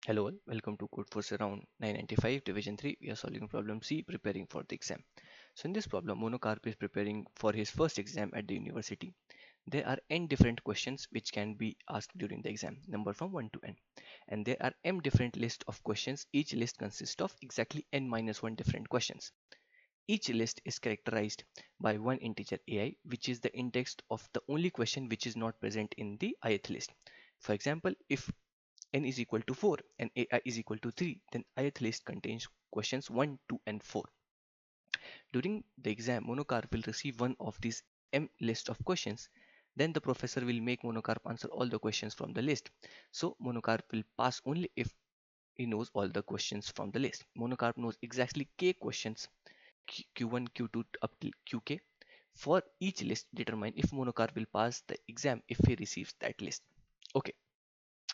Hello all, welcome to Codeforces around 995 Division 3. We are solving problem C, preparing for the exam. So in this problem, Monocarp is preparing for his first exam at the university. There are n different questions which can be asked during the exam, number from 1 to n. And there are m different list of questions. Each list consists of exactly n minus 1 different questions. Each list is characterized by one integer ai, which is the index of the only question which is not present in the ith list. For example, if n is equal to 4 and ai is equal to 3, then ith list contains questions 1, 2 and 4. During the exam, Monocarp will receive one of these m list of questions. Then the professor will make Monocarp answer all the questions from the list. So Monocarp will pass only if he knows all the questions from the list. Monocarp knows exactly k questions, q1, q2 up till qk. For each list, determine if Monocarp will pass the exam if he receives that list. Okay.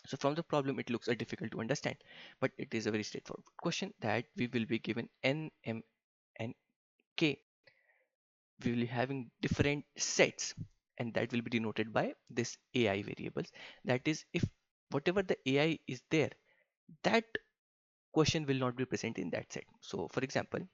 So from the problem, it looks difficult to understand, but it is a very straightforward question that we will be given n, m, and k. We will be having different sets, and that will be denoted by this AI variables. That is, if whatever the AI is there, that question will not be present in that set. So for example,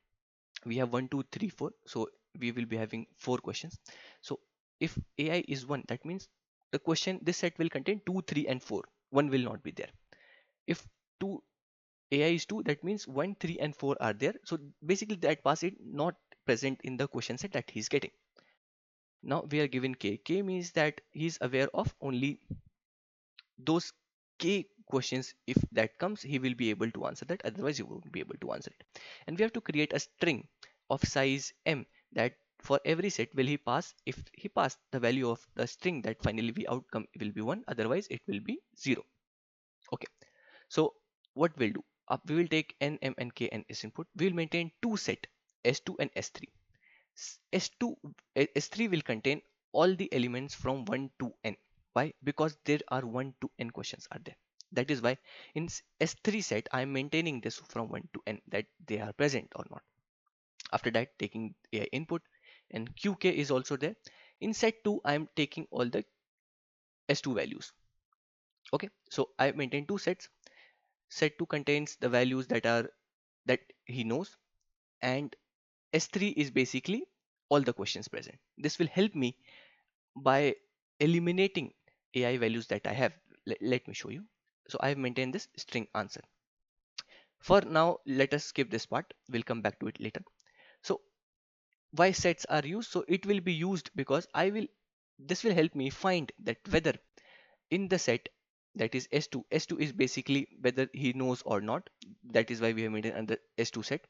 we have 1, 2, 3, 4. So we will be having 4 questions. So if AI is 1, that means the question, this set will contain 2, 3, and 4. 1 will not be there. If 2 AI is 2, that means 1, 3 and 4 are there. So basically that pass is not present in the question set that he's getting. Now we are given k. K means that he's aware of only those k questions. If that comes, he will be able to answer that. Otherwise, he won't be able to answer it. And we have to create a string of size m, that for every set will he pass. If he passed the value of the string, that finally the outcome will be 1. Otherwise, it will be 0. Okay. So what we'll do, we will take n, m and k and s input. We will maintain two set, s2 and s3. S2, s3 will contain all the elements from 1 to n. Why? Because there are 1 to n questions are there. That is why in s3 set I am maintaining this from 1 to n, that they are present or not. After that, taking a input, and qk is also there. In set 2 I am taking all the s2 values. Okay, so I maintain two sets. Set 2 contains the values that he knows, and s3 is basically all the questions present. This will help me by eliminating ai values that I have. Let me show you. So I have maintained this string answer. For now, let us skip this part. We'll come back to it later. So why sets are used? So it will be used because this will help me find that whether in the set, that is s2 is basically whether he knows or not. That is why we have made it under s2 set.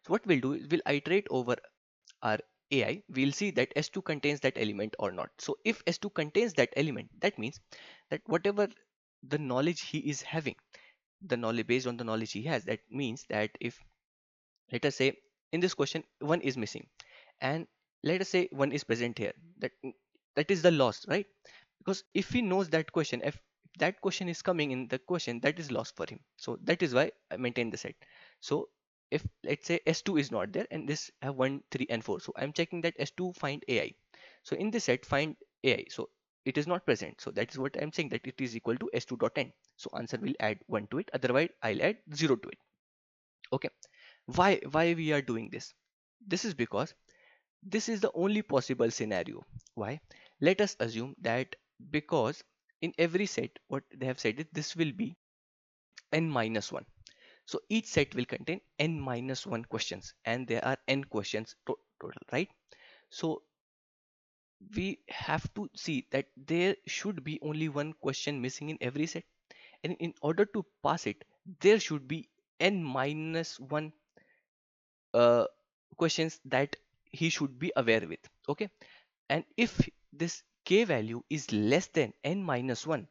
So what we'll do is we'll iterate over our ai. We'll see that s2 contains that element or not. So if s2 contains that element, that means that whatever the knowledge he is having, the knowledge based on the knowledge he has, that means that if, let us say, in this question 1 is missing, and let us say 1 is present here, that is the loss, right? Because if he knows that question, if that question is coming in the question, that is lost for him. So that is why I maintain the set. So if, let's say, s2 is not there and this have 1, 3 and 4, so I'm checking that s2 find ai. So in this set find ai, so it is not present. So that is what I'm saying, that it is equal to s2 dot n. So answer will add 1 to it, otherwise I'll add 0 to it. Okay. Why we are doing this? This is because this is the only possible scenario. Why? Let us assume that because in every set, what they have said is this will be n minus 1. So each set will contain n minus 1 questions, and there are n questions total, right? So we have to see that there should be only one question missing in every set, and in order to pass it, there should be n minus 1 uh, questions that he should be aware with. Okay. And if this k value is less than n minus 1,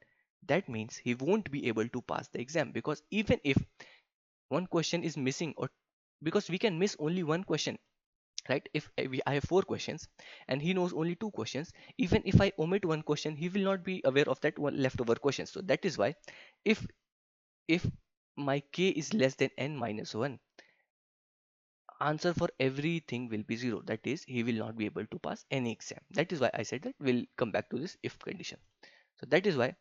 that means he won't be able to pass the exam. Because even if one question is missing, or because we can miss only one question, right? If I have 4 questions and he knows only 2 questions, even if I omit one question, he will not be aware of that one leftover question. So that is why if if my k is less than n minus 1, answer for everything will be 0. That is, he will not be able to pass any exam. That is why I said that we'll come back to this if condition. So that is why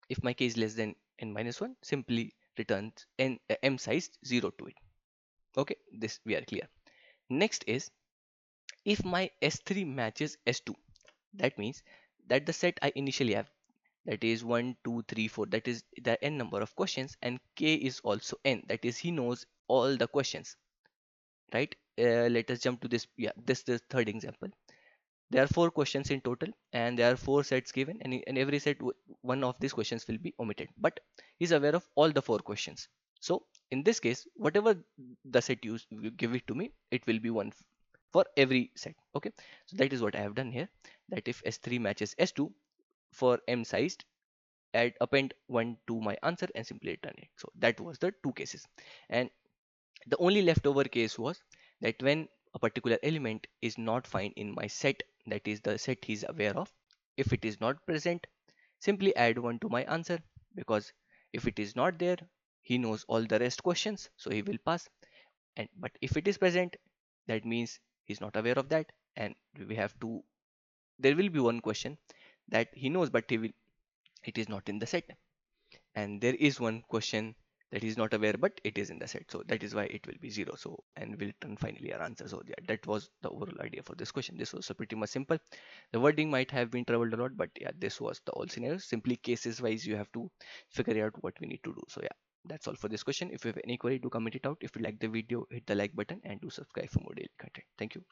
if my k is less than n minus 1 simply returns m size 0 to it. Okay, this we are clear. Next is, if my S3 matches S2, that means that the set I initially have, that is 1 2 3 4, that is the n number of questions, and k is also n, that is he knows all the questions, right? Let us jump to this. Yeah, this is the third example. There are four questions in total, and there are four sets given, and in every set, one of these questions will be omitted. But he's aware of all the four questions. So in this case, whatever the set you give it to me, it will be one for every set. Okay, so that is what I have done here. That if S3 matches S2 for m sized, add append 1 to my answer and simply return it. So that was the two cases, and the only leftover case was that when a particular element is not found in my set, that is the set he's aware of, if it is not present, simply add 1 to my answer, because if it is not there, he knows all the rest questions, so he will pass. And but if it is present, that means he's not aware of that, and we have to, there will be one question that he knows, but he will, it is not in the set, and there is one question that is not aware but it is in the set, so that is why it will be 0. So and will return finally our answer. So yeah, that was the overall idea for this question. This was pretty much simple. The wording might have been troubled a lot, but yeah, this was the whole scenario. Simply cases wise you have to figure out what we need to do. So yeah, that's all for this question. If you have any query, do comment it out. If you like the video, hit the like button and do subscribe for more daily content. Thank you.